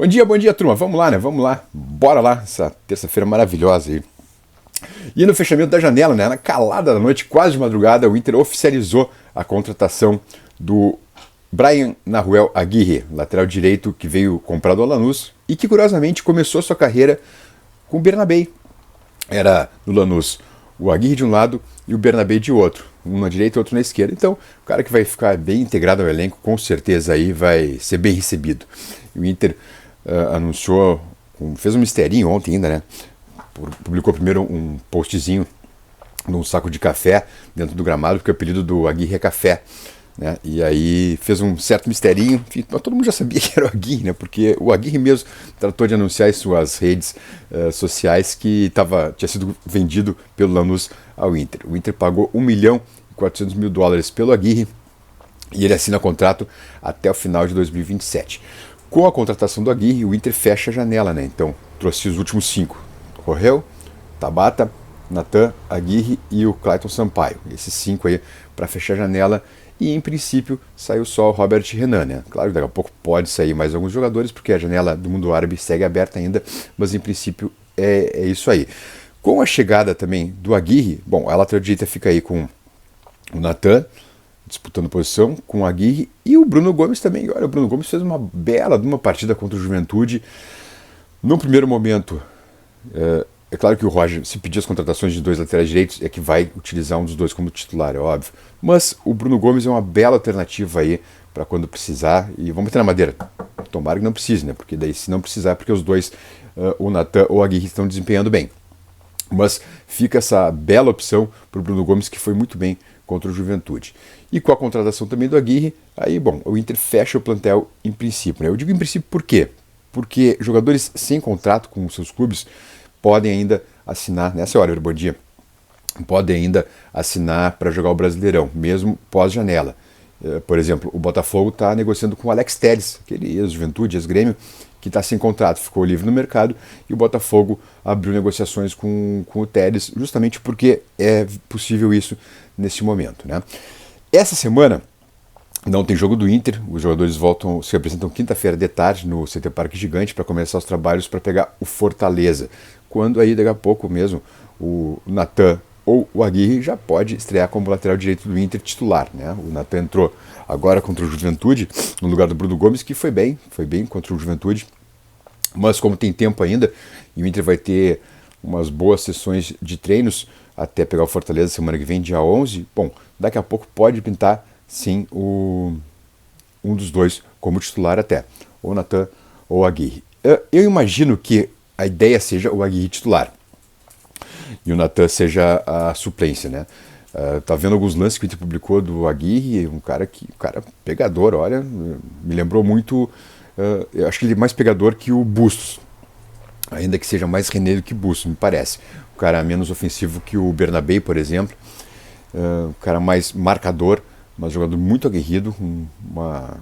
Bom dia, turma. Vamos lá, né? Vamos lá. Bora lá, essa terça-feira maravilhosa aí. E no fechamento da janela, né? Na calada da noite, quase de madrugada, o Inter oficializou a contratação do Bryan Nahuel Aguirre, lateral direito que veio comprado ao Lanús e que, curiosamente, começou sua carreira com o Bernabéi. Era no Lanús o Aguirre de um lado e o Bernabéi de outro. Um na direita e outro na esquerda. Então, o cara que vai ficar bem integrado ao elenco, com certeza aí vai ser bem recebido. E o Inter anunciou, fez um misterinho ontem ainda, né? Publicou primeiro um postzinho num saco de café dentro do gramado, porque o apelido do Aguirre é Café, né? E aí fez um certo misterinho, mas todo mundo já sabia que era o Aguirre, né? Porque o Aguirre mesmo tratou de anunciar em suas redes sociais que tinha sido vendido pelo Lanús ao Inter. O Inter pagou $1.400.000 pelo Aguirre e ele assina contrato até o final de 2027. Com a contratação do Aguirre, o Inter fecha a janela, né? Então, trouxe os últimos 5. Correu, Tabata, Natan, Aguirre e o Clayton Sampaio. Esses 5 aí para fechar a janela. E, em princípio, saiu só o Robert Renan, né? Claro, daqui a pouco pode sair mais alguns jogadores, porque a janela do mundo árabe segue aberta ainda, mas, em princípio, é isso aí. Com a chegada também do Aguirre, bom, a lateral direita fica aí com o Natan, disputando posição com o Aguirre, e o Bruno Gomes também. Olha, o Bruno Gomes fez uma bela de uma partida contra o Juventude. No primeiro momento, é claro que o Roger, se pedir as contratações de 2 laterais direitos, é que vai utilizar um dos dois como titular, é óbvio. Mas o Bruno Gomes é uma bela alternativa aí para quando precisar. E vamos meter na madeira. Tomara que não precise, né? Porque daí, se não precisar, é porque os dois, o Natan ou o Aguirre, estão desempenhando bem. Mas fica essa bela opção para o Bruno Gomes, que foi muito bem contra o Juventude. E com a contratação também do Aguirre, aí, bom, o Inter fecha o plantel em princípio, né? Eu digo em princípio por quê? Porque jogadores sem contrato com os seus clubes podem ainda assinar, nessa hora, bom dia, podem ainda assinar para jogar o Brasileirão, mesmo pós-janela. Por exemplo, o Botafogo está negociando com o Alex Telles, aquele ex-Juventude, ex-Grêmio, que está sem contrato, ficou livre no mercado, e o Botafogo abriu negociações com o Telles, justamente porque é possível isso nesse momento, né? Essa semana não tem jogo do Inter, os jogadores se apresentam quinta-feira de tarde no CT Parque Gigante para começar os trabalhos para pegar o Fortaleza, quando aí daqui a pouco mesmo o Natan ou o Aguirre já pode estrear como lateral direito do Inter titular, né? O Natan entrou agora contra o Juventude, no lugar do Bruno Gomes, que foi bem contra o Juventude, mas como tem tempo ainda, e o Inter vai ter umas boas sessões de treinos até pegar o Fortaleza semana que vem, dia 11, bom, daqui a pouco pode pintar, sim, um dos dois como titular até, ou o Natan ou o Aguirre. Eu imagino que a ideia seja o Aguirre titular e o Natan seja a suplência, né? Tá vendo alguns lances que o Inter publicou do Aguirre, um cara pegador, olha, me lembrou muito, eu acho que ele é mais pegador que o Bustos, ainda que seja mais René do que Bustos, me parece. O cara menos ofensivo que o Bernabéi, por exemplo, o cara mais marcador, mas jogador muito aguerrido, com uma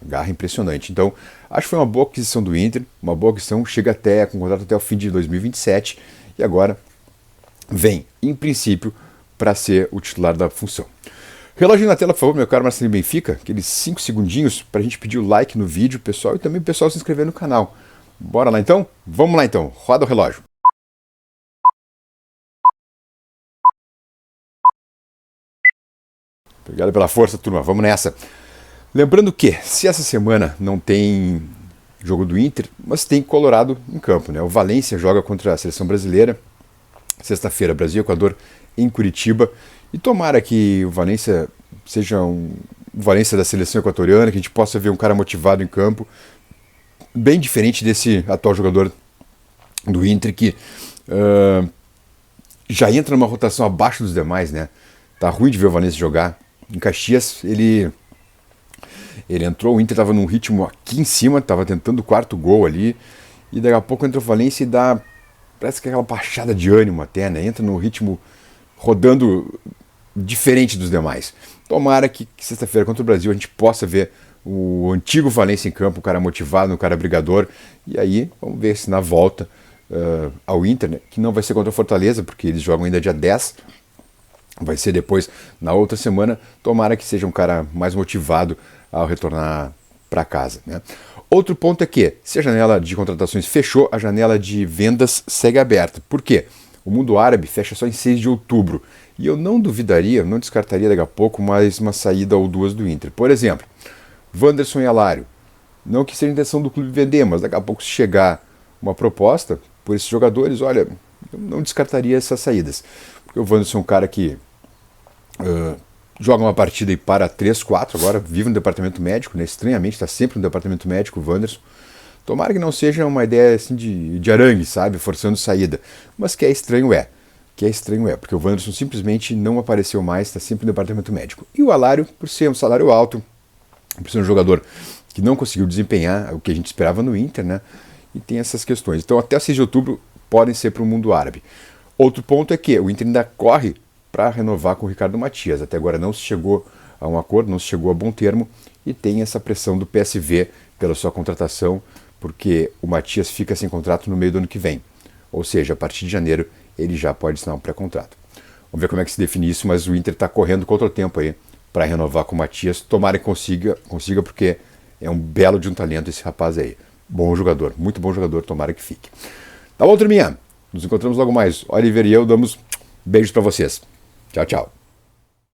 garra impressionante. Então, acho que foi uma boa aquisição do Inter, uma boa aquisição, chega com contrato até o fim de 2027, e agora vem, em princípio, para ser o titular da função. Relógio na tela, por favor, meu caro Marcelinho Benfica, aqueles 5 segundinhos para a gente pedir o like no vídeo, pessoal, e também o pessoal se inscrever no canal. Bora lá então? Vamos lá então, roda o relógio. Obrigado pela força, turma, vamos nessa. Lembrando que, se essa semana não tem jogo do Inter, mas tem Colorado em campo, né? O Valência joga contra a seleção brasileira, sexta-feira, Brasil e Equador em Curitiba, e tomara que o Valência seja um Valência da seleção equatoriana, que a gente possa ver um cara motivado em campo, bem diferente desse atual jogador do Inter, que já entra numa rotação abaixo dos demais, né? Tá ruim de ver o Valência jogar. Em Caxias, ele entrou, o Inter estava num ritmo aqui em cima, estava tentando o 4º gol ali, e daqui a pouco entra o Valência e dá, parece que aquela baixada de ânimo até, né? Entra no ritmo rodando diferente dos demais. Tomara que sexta-feira contra o Brasil a gente possa ver o antigo Valência em campo, o cara motivado, o cara brigador, e aí vamos ver se na volta ao Inter, né, que não vai ser contra o Fortaleza, porque eles jogam ainda dia 10, vai ser depois na outra semana, tomara que seja um cara mais motivado ao retornar para casa, né? Outro ponto é que, se a janela de contratações fechou, a janela de vendas segue aberta. Por quê? O mundo árabe fecha só em 6 de outubro. E eu não duvidaria, não descartaria daqui a pouco mais uma saída ou duas do Inter. Por exemplo, Wanderson e Alário. Não que seja a intenção do clube vender, mas daqui a pouco se chegar uma proposta por esses jogadores, olha, eu não descartaria essas saídas. Porque o Wanderson é um cara que joga uma partida e para 3, 4, agora vive no departamento médico, né? Estranhamente está sempre no departamento médico o Wanderson. Tomara que não seja uma ideia assim de arangue, sabe, forçando saída, mas que é estranho porque o Wanderson simplesmente não apareceu mais, está sempre no departamento médico. E o Alário, por ser um salário alto, por ser um jogador que não conseguiu desempenhar o que a gente esperava no Inter, né, e tem essas questões. Então até 6 de outubro podem ser para o mundo árabe. Outro ponto é que o Inter ainda corre para renovar com o Ricardo Matias. Até agora não se chegou a um acordo, não se chegou a bom termo e tem essa pressão do PSV pela sua contratação, porque o Matias fica sem contrato no meio do ano que vem. Ou seja, a partir de janeiro ele já pode assinar um pré-contrato. Vamos ver como é que se define isso, mas o Inter está correndo contra o tempo aí para renovar com o Matias. Tomara que consiga, porque é um belo de um talento esse rapaz aí. Bom jogador, muito bom jogador, tomara que fique. Tá bom, turminha? Nos encontramos logo mais. Oliver e eu damos beijos para vocês. Tchau, tchau.